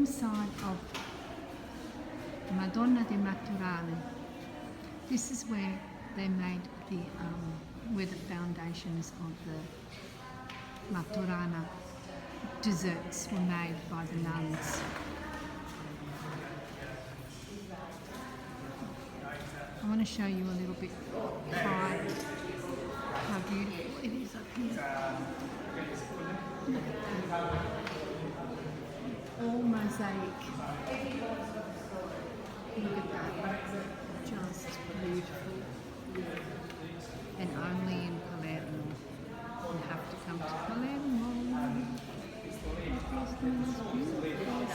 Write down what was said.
inside of Madonna di Maturale. This is where they made where the foundations of the Maturana desserts were made by the nuns. I want to show you a little bit high, how beautiful it is up here. Look at that. All mosaic. Look at that. Just beautiful. And only in Palermo. You have to come to Palermo. It is the most beautiful